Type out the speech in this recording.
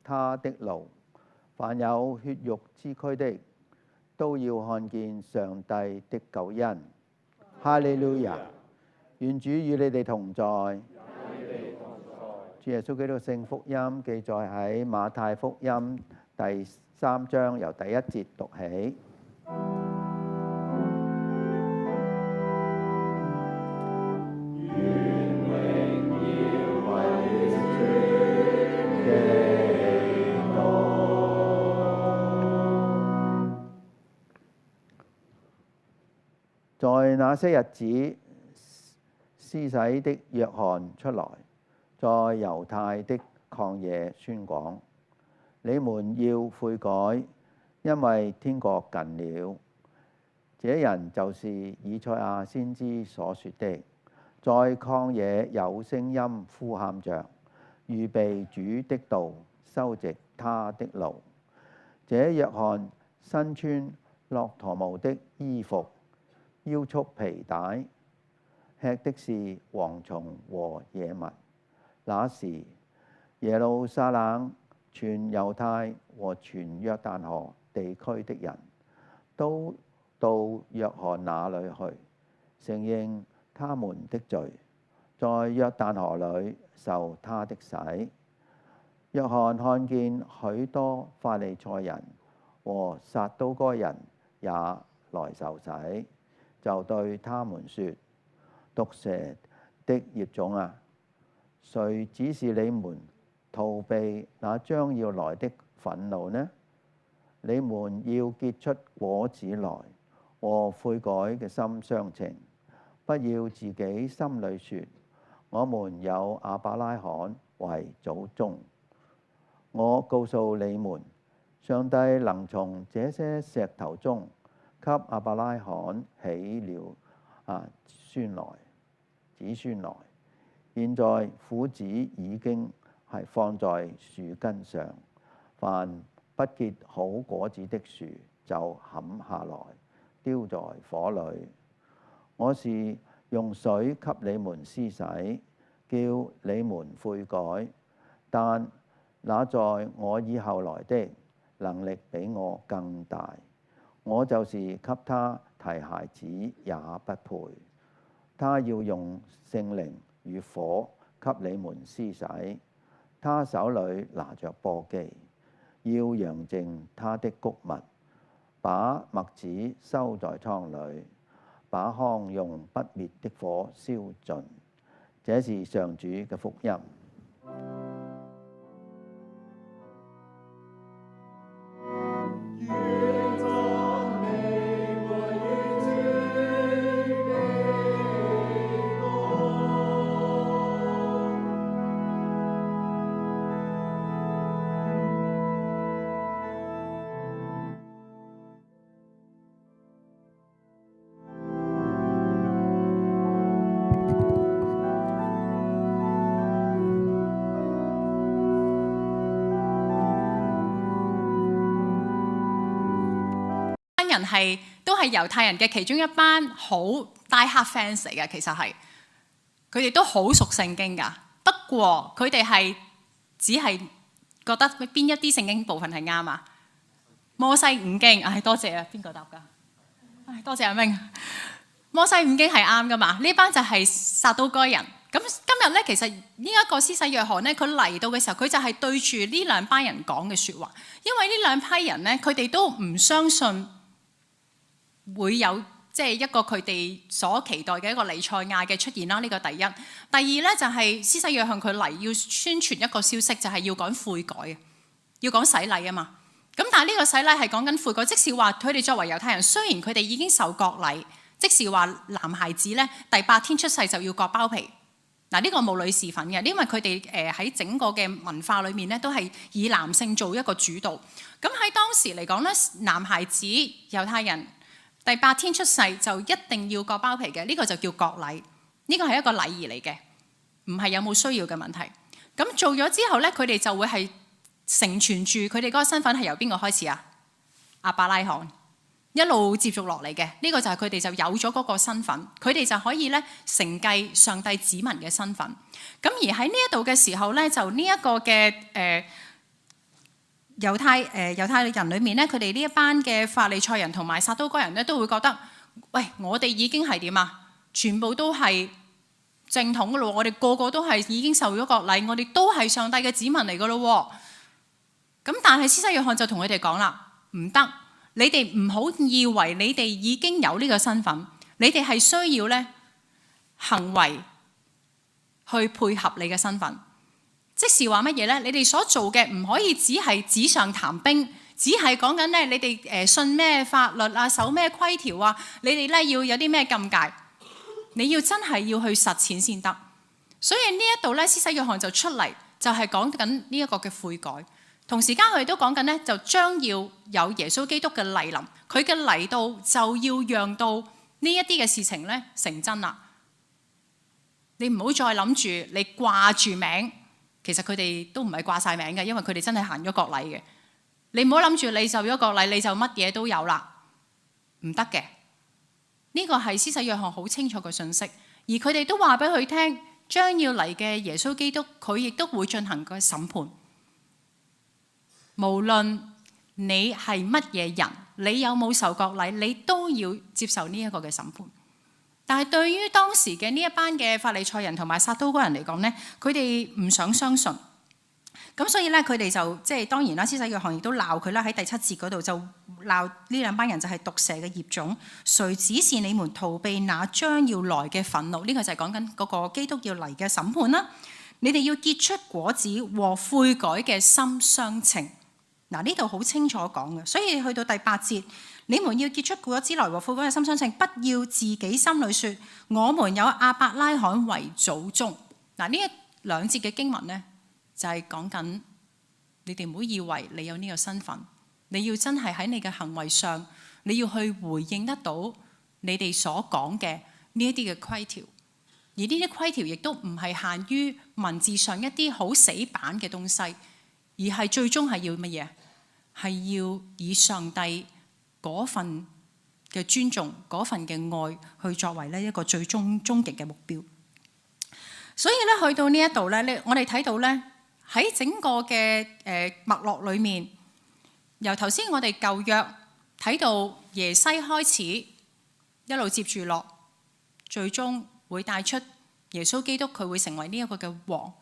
他的路。凡有血肉之軀的，都要看見上帝的救恩。哈利路亞！願主與你哋同在。主耶穌基督聖福音記載喺馬太福音第3章由第1節讀起。在那些日子，施洗的約翰出來，在猶太的曠野宣講：你們要悔改，因為天國近了。這人就是以賽亞先知所說的，在曠野有聲音呼喊着：預備主的道，修直他的路。這約翰身穿駱駝毛的衣服，腰束皮帶，吃的是蝗蟲和野蜜。那時，耶路撒冷、全猶太和全約旦河地區的人都到約翰那裏去，承認他們的罪，在約旦河裏受他的洗。約翰看見許多法利賽人和撒都該人也來受洗，就對他們說：毒蛇的孽種啊，誰指示你們逃避那將要來的憤怒呢？你們要結出果子來，和悔改嘅心相稱，不要自己心裏說：我們有亞伯拉罕為祖宗。我告訴你們，上帝能從這些石頭中給亞伯拉罕起了子孫來。現在斧子已經係放在樹根上，凡不結好果子的樹就砍下來，丟在火裏。我是用水給你們施洗，叫你們悔改，但那在我以後來的能力比我更大，我就是給他提鞋子也不配。他要用聖靈與火給你們施洗，他手裏拿着簸箕，要揚淨他的穀物，把麥子收在倉裏，把糠用不滅的火燒盡。這是上主嘅福音。人都係猶太人嘅其中一班好 die hard fans 嚟嘅，其實係佢哋都好熟聖經㗎。不過佢哋係只係覺得邊一啲聖經部分係啱啊？摩西五經，多謝啊，邊個答㗎？多謝阿明。摩西五經係啱㗎嘛？呢班就係撒都該人。咁今日咧，其實呢一個施洗約翰咧，佢嚟到嘅時候，佢就係對住呢兩班人講嘅説話，因為呢兩批人咧，佢哋都唔相信會有一個佢哋所期待嘅一個彌賽亞嘅出現啦。呢個第一。第二咧就係施洗約翰佢嚟要宣傳一個消息，就係要講悔改嘅，要講洗禮啊嘛。咁但係呢個洗禮係講緊悔改，即是話佢哋作為猶太人，雖然佢哋已經受割禮，即是話男孩子咧第8天出世就要割包皮。嗱，呢個冇女士份嘅，因為佢哋喺整個嘅文化裏面咧都係以男性做一個主導。咁喺當時嚟講咧，男孩子猶太人第8天出世就一定要割包皮嘅，呢個就叫割禮，呢個係一個禮儀嚟嘅，唔係有冇需要嘅問題。咁做咗之後咧，佢哋就會係承傳住佢哋嗰個身份係由邊個開始啊？亞伯拉罕一路接續落嚟嘅，呢個就係佢哋就有咗嗰個身份，佢哋就可以咧承繼上帝子民嘅身份。咁而喺呢一度嘅時候咧，就呢一個嘅猶太人裏面咧，佢哋呢一班嘅法利賽人同埋撒都該人咧，都會覺得，喂，我哋已經係點啊？全部都係正統噶咯，我哋個個都係已經受咗割禮，我哋都係上帝嘅子民嚟噶咯。咁但係施洗約翰就同佢哋講啦，唔得，你哋唔好以為你哋已經有呢個身份，你哋係需要咧行為去配合你嘅身份。即是話乜嘢咧？你哋所做嘅唔可以只係紙上談兵，只係講緊咧你哋信咩法律啊，守咩規條啊，你哋咧要有啲咩禁戒，你要真係要去實踐先得。所以呢一度咧，施洗約翰就出嚟就係講緊呢一個嘅悔改，同時間佢哋都講緊咧就將要有耶穌基督嘅嚟臨，佢嘅嚟到就要讓到呢一啲嘅事情咧成真啦。你唔好再諗住你掛住名。其實佢哋都唔係掛晒名嘅，因為佢哋真係行咗割禮嘅。你唔好諗住你受咗割禮，你就乜嘢都有啦，唔得嘅。呢個係施洗約翰好清楚嘅信息，而佢哋都話俾佢聽，將要嚟嘅耶穌基督，佢亦都會進行個審判。無論你係乜嘢人，你有冇受割禮，你都要接受呢一個嘅審判。但係對於當時嘅呢一班嘅法利賽人同埋撒都該人嚟講呢，佢哋唔想相信，咁所以咧佢哋就即係當然啦，施洗約翰亦都鬧佢啦，喺第7節嗰度就鬧呢兩班人就係毒蛇嘅業種，誰指示你們逃避那將要來嘅憤怒？呢個就係講緊嗰個基督要嚟嘅審判啦。你哋要結出果子和悔改嘅心相稱。嗱，呢度好清楚講嘅，所以去到第8節。你們要結出果子來和悔改嘅心相稱，不要自己心裏說我們有亞伯拉罕為祖宗。嗱，呢一兩節嘅經文呢，就係講緊你哋唔好以為你有呢個身份，你要真係喺你嘅行為上，你要去回應得到你哋所講嘅呢一啲嘅規條，而呢啲規條亦都唔係限於文字上一啲好死板嘅東西，而係最終係要乜嘢？係要以上帝嗰份嘅尊重，嗰份嘅愛，去作為呢一個最終極嘅目標。所以咧，去到呢一度咧，我哋睇到咧喺整個嘅脈絡裏面，由頭先我哋舊約睇到耶西開始，一路接住落，最終會帶出耶穌基督，佢會成為呢一個嘅王。